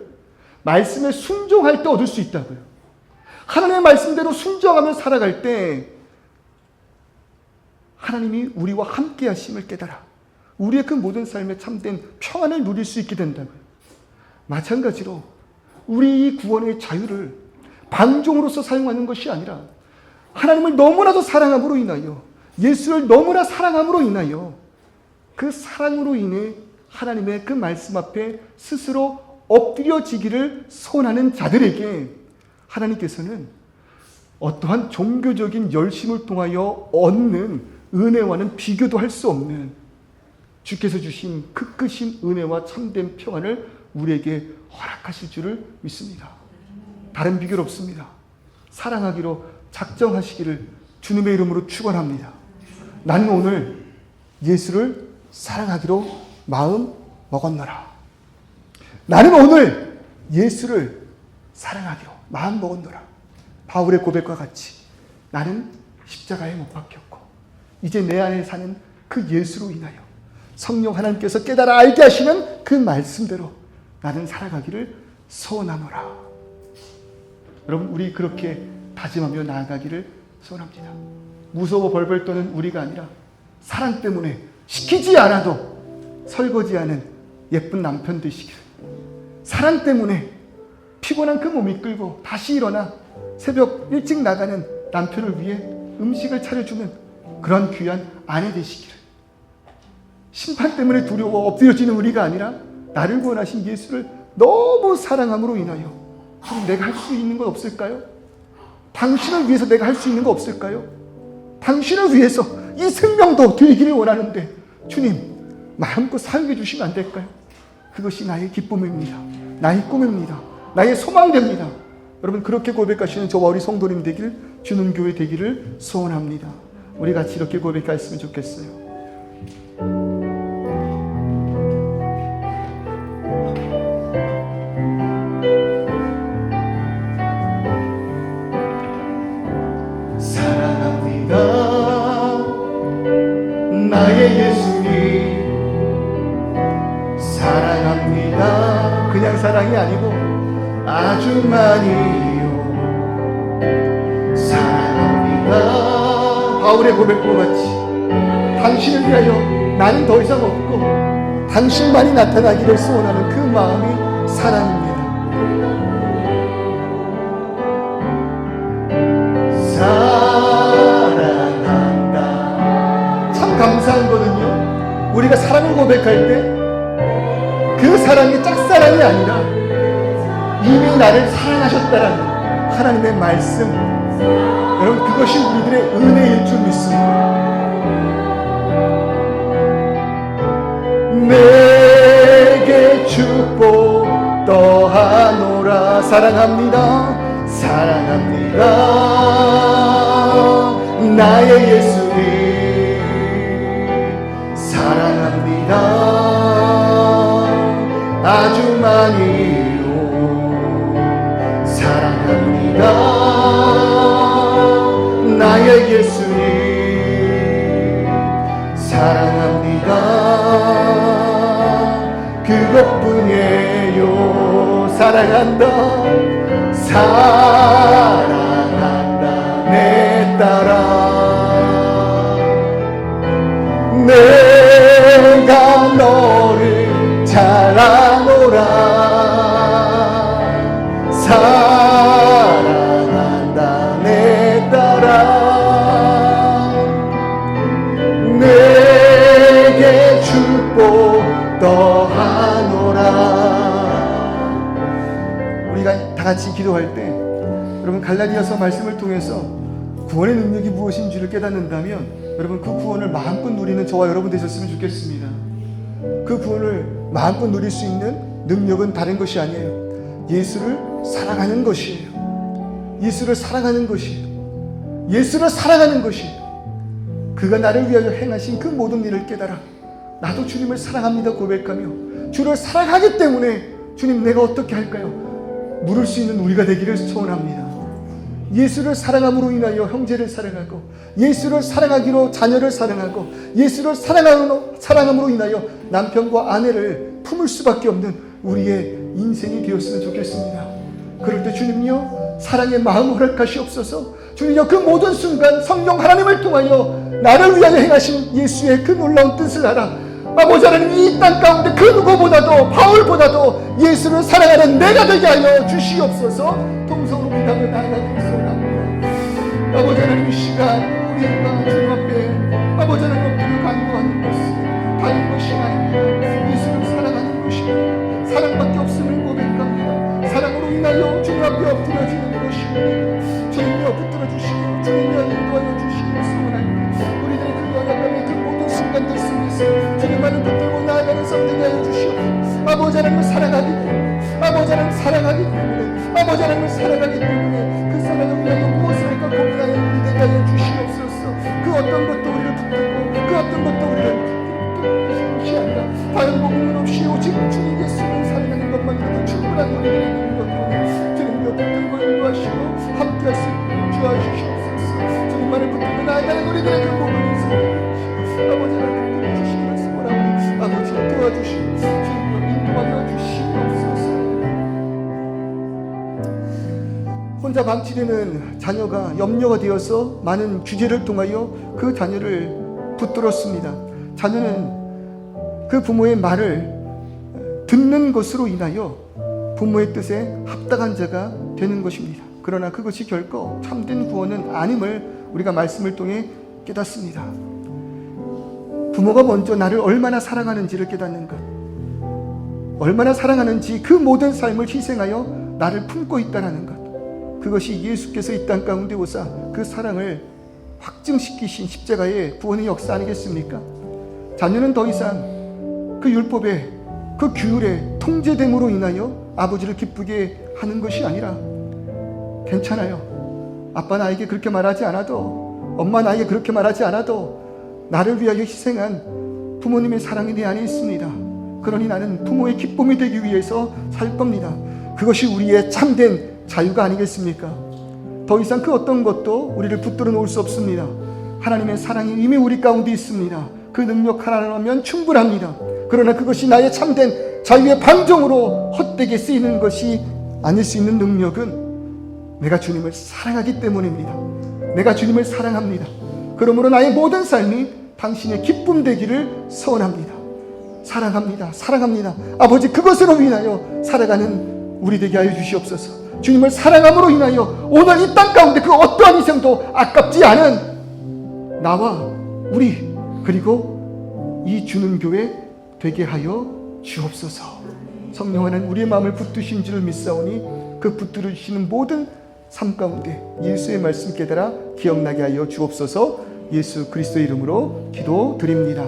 말씀에 순종할 때 얻을 수 있다고요. 하나님의 말씀대로 순종하며 살아갈 때 하나님이 우리와 함께 하심을 깨달아 우리의 그 모든 삶에 참된 평안을 누릴 수 있게 된다고요. 마찬가지로 우리 이 구원의 자유를 방종으로서 사용하는 것이 아니라 하나님을 너무나도 사랑함으로 인하여, 예수를 너무나 사랑함으로 인하여 그 사랑으로 인해 하나님의 그 말씀 앞에 스스로 엎드려지기를 소원하는 자들에게 하나님께서는 어떠한 종교적인 열심을 통하여 얻는 은혜와는 비교도 할 수 없는 주께서 주신 그 크신 은혜와 참된 평안을 우리에게 허락하실 줄을 믿습니다. 다른 비결 없습니다. 사랑하기로 작정하시기를 주님의 이름으로 축원합니다. 나는 오늘 예수를 사랑하기로 마음 먹었노라. 나는 오늘 예수를 사랑하기로 마음 먹었노라. 바울의 고백과 같이 나는 십자가에 못 박혔고 이제 내 안에 사는 그 예수로 인하여 성령 하나님께서 깨달아 알게 하시는 그 말씀대로 나는 살아가기를 소원하노라. 여러분, 우리 그렇게 다짐하며 나아가기를 소원합니다. 무서워 벌벌 떠는 우리가 아니라 사랑 때문에 시키지 않아도 설거지하는 예쁜 남편 되시기를, 사랑 때문에 피곤한 그 몸 이끌고 다시 일어나 새벽 일찍 나가는 남편을 위해 음식을 차려주는 그런 귀한 아내 되시기를, 심판 때문에 두려워 엎드려지는 우리가 아니라 나를 구원하신 예수를 너무 사랑함으로 인하여 내가 할 수 있는 것 없을까요? 당신을 위해서 내가 할 수 있는 거 없을까요? 당신을 위해서 이 생명도 되기를 원하는데 주님 마음껏 사용해 주시면 안 될까요? 그것이 나의 기쁨입니다. 나의 꿈입니다. 나의 소망됩니다. 여러분, 그렇게 고백하시는 저와 우리 성도님 되길, 주는 교회 되기를 소원합니다. 우리 같이 이렇게 고백했으면 좋겠어요. 나의 예수님 사랑합니다. 그냥 사랑이 아니고 아주 많이요 사랑합니다. 바울의 고백과 같이 당신을 위하여 나는 더 이상 없고 당신만이 나타나기를 소원하는 그 마음이 사랑입니다. 감사한 거는요, 우리가 사랑을 고백할 때 그 사랑이 짝사랑이 아니라 이미 나를 사랑하셨다라는 하나님의 말씀, 여러분, 그것이 우리들의 은혜일 줄 믿습니다. 내게 축복 더하노라. 사랑합니다. 사랑합니다. 나의 예수님 사랑합니다. 아주 많이요 사랑합니다. 나의 예수님 사랑합니다. 그것뿐이에요. 사랑한다. 사랑한다 내 딸아. 내가 너를 잘 아노라. 사랑한다 내 딸아. 내게 축복 더하노라. 우리가 다 같이 기도할 때 여러분 갈라디아서 말씀을 통해서 구원의 능력이 무엇인지를 깨닫는다면 여러분 그 구원을 마음껏 누리는 저와 여러분 되셨으면 좋겠습니다. 그 구원을 마음껏 누릴 수 있는 능력은 다른 것이 아니에요. 예수를 사랑하는 것이에요. 예수를 사랑하는 것이에요. 예수를 사랑하는 것이에요. 그가 나를 위하여 행하신 그 모든 일을 깨달아 나도 주님을 사랑합니다 고백하며 주를 사랑하기 때문에 주님 내가 어떻게 할까요? 물을 수 있는 우리가 되기를 소원합니다. 예수를 사랑함으로 인하여 형제를 사랑하고 예수를 사랑하기로 자녀를 사랑하고 예수를 사랑함으로 인하여 남편과 아내를 품을 수밖에 없는 우리의 인생이 되었으면 좋겠습니다. 그럴 때 주님요 사랑의 마음 허락하시옵소서. 주님요 그 모든 순간 성령 하나님을 통하여 나를 위하여 행하신 예수의 그 놀라운 뜻을 알아 아버지 하나님 이 땅 가운데 그 누구보다도 바울보다도 예수를 사랑하는 내가 되게 하여 주시옵소서. 통성으로 기도하며 나아가기를 소원합니다. 아버지 하나님 이 시간 우리가 주님 앞에 아버지 하나님 앞에 간구하는 것은 다른 것이 아닙니다. 예수를 사랑하는 것입니다. 사랑밖에 없음을 고백합니다. 사랑으로 인하여 주님 앞에 엎드려지는 것입니다. 주님이 붙들어 주시고 주님이 인도하여 주시기를 소원합니다. 우리들의 그 연약함의 그 모든 순간들 속에서 주님만을 붙들고 나아가는 삶 되게 하여 주시옵소서. 아버지 하나님을 사랑하기 때문에 아버지 하나님을 사랑하기 때문에 아버지 하나님을 사랑하기 때문에 그 사랑을 위하여 무엇을 할까 고민하는 우리 되게 하여 주시옵소서. 그 어떤 것도 우리를 붙들고 그 어떤 것도 우리를 붙들지 않다. 다른 복음은 없이 오직 주님 예수를 사랑하는 것만으로도 충분한 우리들의 능력이오니 주님이여 붙들고 인도하시고 함께 할 수 있도록 주시옵소서. 주님만을 붙들고 나아가는 우리들의 그 모든 인생 아버지 하나님 붙들어 주시기를 소원하오니 아버지 도와주시고 주님이여 인도하여 주시옵소서. 혼자 방치되는 자녀가 염려가 되어서 많은 규제를 통하여 그 자녀를 붙들었습니다. 자녀는 그 부모의 말을 듣는 것으로 인하여 부모의 뜻에 합당한 자가 되는 것입니다. 그러나 그것이 결코 참된 구원은 아님을 우리가 말씀을 통해 깨닫습니다. 부모가 먼저 나를 얼마나 사랑하는지를 깨닫는 것, 얼마나 사랑하는지 그 모든 삶을 희생하여 나를 품고 있다는 것, 그것이 예수께서 이 땅 가운데 오사 그 사랑을 확증시키신 십자가의 구원의 역사 아니겠습니까? 자녀는 더 이상 그 율법의 그 규율의 통제됨으로 인하여 아버지를 기쁘게 하는 것이 아니라 괜찮아요. 아빠 나에게 그렇게 말하지 않아도 엄마 나에게 그렇게 말하지 않아도 나를 위하여 희생한 부모님의 사랑이 내 안에 있습니다. 그러니 나는 부모의 기쁨이 되기 위해서 살 겁니다. 그것이 우리의 참된 자유가 아니겠습니까? 더 이상 그 어떤 것도 우리를 붙들어 놓을 수 없습니다. 하나님의 사랑이 이미 우리 가운데 있습니다. 그 능력 하나라면 충분합니다. 그러나 그것이 나의 참된 자유의 방종으로 헛되게 쓰이는 것이 아닐 수 있는 능력은 내가 주님을 사랑하기 때문입니다. 내가 주님을 사랑합니다. 그러므로 나의 모든 삶이 당신의 기쁨 되기를 소원합니다. 사랑합니다. 사랑합니다. 아버지 그것으로 인하여 살아가는 우리 되게 하여 주시옵소서. 주님을 사랑함으로 인하여 오늘 이 땅 가운데 그 어떠한 희생도 아깝지 않은 나와 우리 그리고 이 주는 교회 되게 하여 주옵소서. 성령 하나님 우리의 마음을 붙드신 줄을 믿사오니 그 붙들으시는 모든 삶 가운데 예수의 말씀 깨달아 기억나게 하여 주옵소서. 예수 그리스도의 이름으로 기도드립니다.